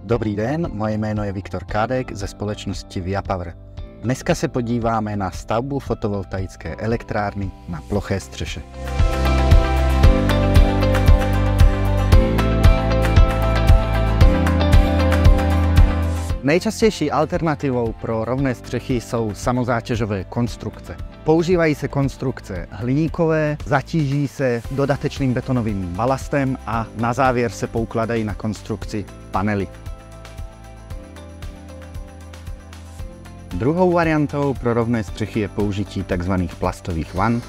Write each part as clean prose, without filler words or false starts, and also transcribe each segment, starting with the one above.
Dobrý den, moje jméno je Viktor Kádek ze společnosti Viapower. Dneska se podíváme na stavbu fotovoltaické elektrárny na ploché střeše. Nejčastější alternativou pro rovné střechy jsou samozátěžové konstrukce. Používají se konstrukce hliníkové, zatíží se dodatečným betonovým balastem a na závěr se poukládají na konstrukci panely. Druhou variantou pro rovné střechy je použití tzv. Plastových van,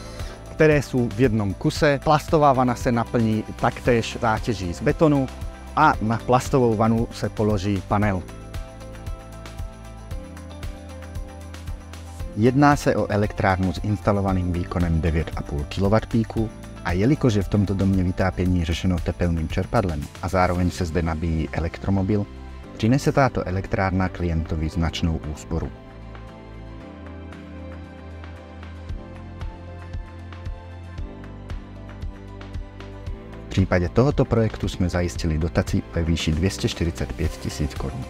které jsou v jednom kuse. Plastová vana se naplní taktéž zátěží z betonu a na plastovou vanu se položí panel. Jedná se o elektrárnu s instalovaným výkonem 9,5 kWp a jelikož je v tomto domě vytápění řešeno tepelným čerpadlem a zároveň se zde nabíjí elektromobil, přinese tato elektrárna klientovi značnou úsporu. V případě tohoto projektu jsme zajistili dotaci ve výši 245 000 korun.